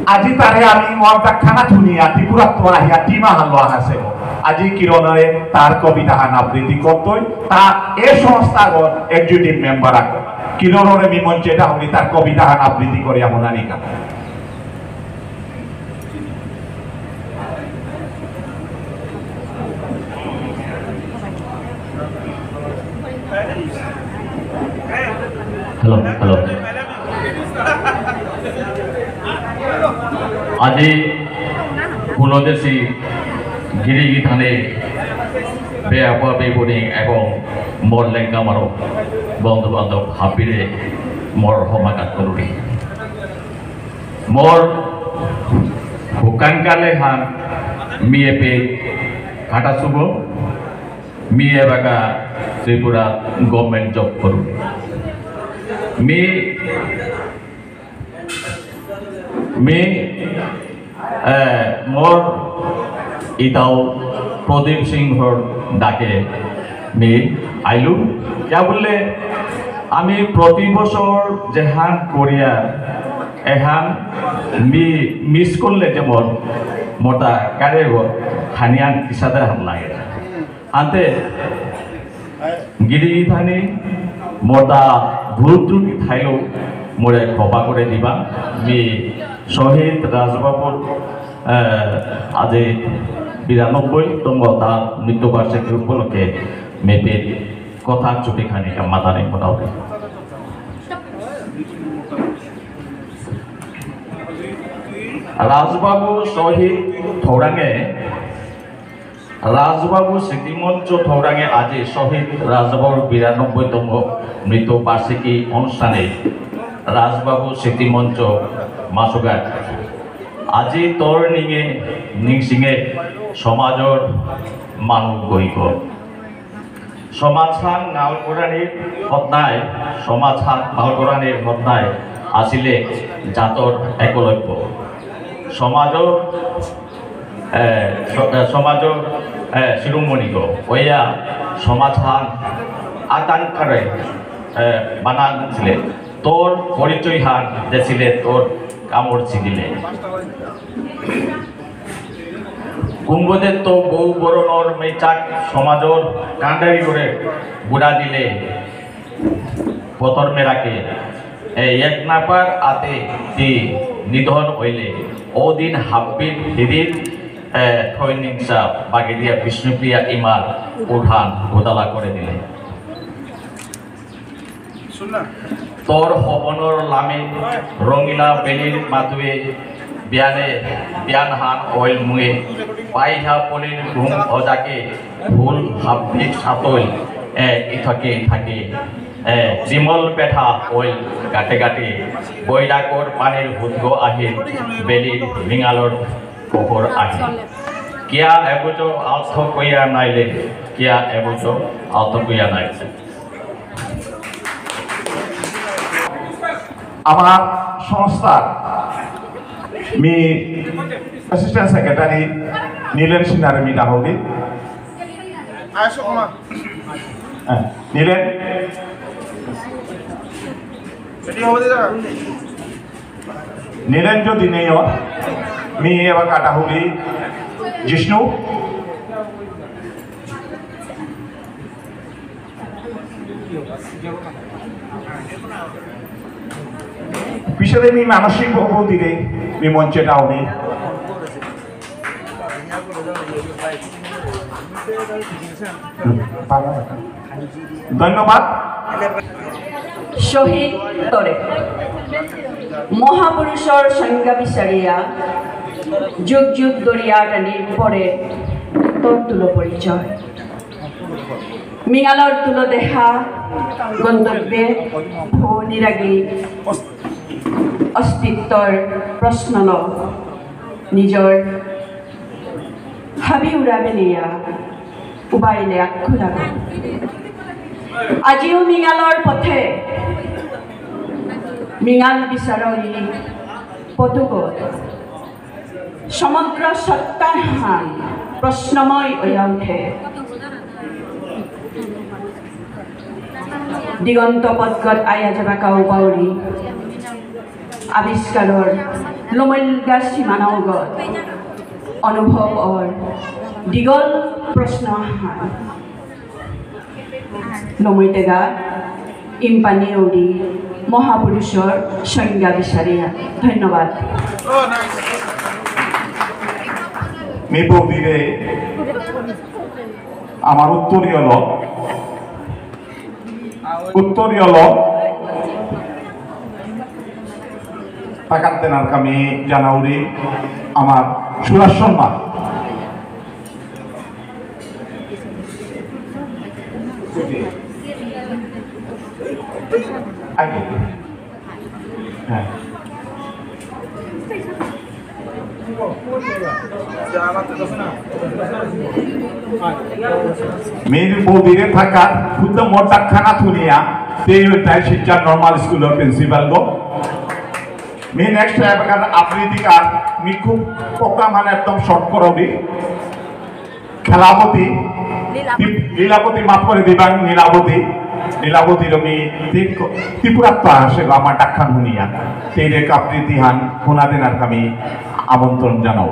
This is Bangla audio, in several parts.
আজি তাৰে আমি মৰটা খানা ধুনীয়া ত্ৰিপুৰাত আহিয়া টিমাহ লোৱা আছে আজি কিৰণে তাৰ কবিতাহান আবৃত্তি করতই তা এ সংস্থার এক্সিকিউটিভ মেম্বার আগে কিরণরে মিমঞ্চেটা হলি তার কবিতাহান আবৃত্তি করে এমন আনিকা হ্যালো হ্যালো আজি গুণদেশী গিরিগি থানে বেআবা বেবনি এবং মর লেঙ্গা মারো বন্ধু বান্ধব হাবিরে মর সমাঘাত করুনি মর হুকানকালে হান মিয়ে পে কাটা শুভ মিয়ে বাগা ত্রিপুরা গভর্নমেন্ট জব করুন মোর ইতাও প্রদীপ সিংহর ডাকে আইলু যা বললে আমি প্রতি বছর যেহান করিয়া এহান মিস করলে যেমন মোটা গাড়ি হানিয়ান কিসাদের হাম লাগে আনতে গিরি থানি মোটা ভুল ত্রুটি থাইলেও মোরে ক্ষমা করে দিবা মি শহীদ রাজবাবুর আজি ৯২তম তার মৃত্যুবার্ষিকী উপলক্ষে মেপের কথা চুটিখানি মাতানি মোটামুটি রাজবাবু শহীদ থৌরাঙে রাজবাবু স্মৃতিমঞ্চ থৌরাঙে আজি শহীদ রাজবাবুর ৯২তম মৃত্যুবার্ষিকী অনুষ্ঠানে রাজবাবু স্মৃতিমঞ্চ মাসুগার আজি তোর নিঙে নিংসিঙে সমাজর মানুষ গইক সমাজখান নালগোড়ানির ঘটনায় সমাজখান নালগোড়ানির ঘটনায় আসিলে জাতর একলব্য সমাজর সমাজর শিরোমণিক ওইয়া সমাজখান আতঙ্কারে বানান ছিলেন তোর পরিচয় হান দেছিলে তোর কামড় ছিদিলে কুম্ভদের তো বউ বরণর মেচাক সমাজর কান্ডারি করে বুড়া দিলে পতর মেরাকে এক নাপার আতে দি নিধন হইলে ওদিন হাব্বির হিদির থৈনিংসা বাগে দিয়া বিষ্ণুপ্রিয়া ইমার উঠান ঘোদালা করে দিলে তোর হবনর লামে রঙিলা বেলির মাতুয়ে বিয়ান হান অয়েল মুয়ে পাইহা পলির ঘুম অজাকে ভুল হাব্বিক সাতল ইথাকে থাকে বিমল পেঠা অয়েল গাটে গাটে বৈরাকর পানির হুদগ আহে বেলির মিঙালর কহর আহে কিয়া এবুজ আর্থ কইয়া নাইলে কিয়া এবুজ আর্থ কইয়া নাইলে আমার সংস্থার মি অ্যাসিস্ট্যান্ট সেক্রেটারি নীলেন সিনহারে মি ডাহৌদি নীলেন নীলেন যদি নেই মি এবার কাটাহুলি জিষ্ণু পিছনে মি মানসিক ভগবতীরে মি মঞ্চে ডাউনি ধন্যবাদ শহীদ তরে মহাপুরুষর সংজ্ঞা বিচারিয়া যুগ যুগ দরিয়া টানির পরে তোর তুলো পরিচয় মিঙালর তুলো দেখা গন্তব্যে ভূনিরাগী অস্তিত্বর প্রশ্ন নিজর হাবি উড়াবে নিয়া উবাইলে আক্ষুরাগ আজিও মিঙালর পথে মিঙাল বিচারী পটুগত সমগ্র সত্তার হান প্রশ্নময় হইয়া উঠে দিগন্ত পদ্গত আয়া যাবা কাউ বাউরি আবিষ্কাৰৰ লমল্যা সীমানাওগত অনুভৱ অৰ দীঘল প্ৰশ্ন লমৈটেগা ইম্পানী অৰি মহাপুৰুষৰ সংজ্ঞা বিচাৰি ধন্যবাদ। মেপবিরে আমার উত্তরীয় টাকাতেনার কামি জানাউরি আমার সুরাজ শর্মা হ্যাঁ মেয়ের বৌদিরে থাকা শুদ্ধ মোটা খানা থুনিয়া সেই তাই শিক্ষা নর্মাল স্কুলের প্রিন্সিপাল গো মি নেক্সট এবার আবৃত্তিকার মি খুব পোকা মানে একদম শর্ট করবি খেলাপতি লীলাপতি মাফ করে দিবাং নীলাবতী রমি ত্রিপুরাত্ম আসে আমার ডাক্তার শুনিয়া সেই রেখ আবৃত্তি হান শোনা দেনার আমি আমন্ত্রণ জানাও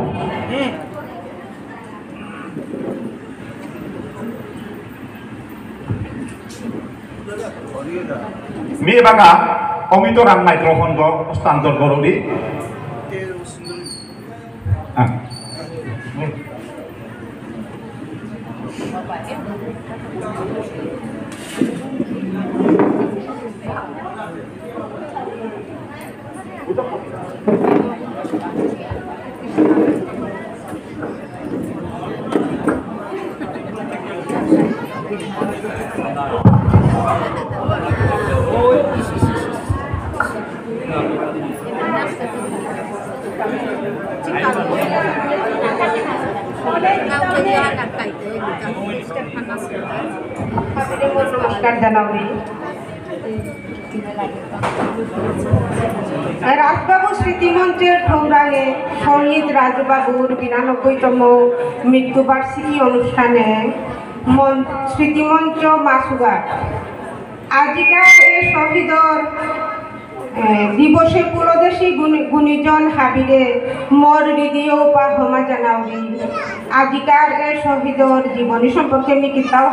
মেয়ে বাগা অমিত রান মাইক্রোফোন হস্তান্তর করবি নমস্কার জানাবি রাজবাবু স্মৃতিমঞ্চের ঠৌরায়ে শহীদ রাজবাবুর ৯২তম মৃত্যুবার্ষিকী অনুষ্ঠানে স্মৃতিমঞ্চ মাসুঘাট আজিকার এ শহীদর দিবসে পুরোদেশী গুণীজন হাবিরে মর হৃদয় উপা হমা জানাওরি আজিকার এ শহীদর জীবনী সম্পর্কে আমি কিতাও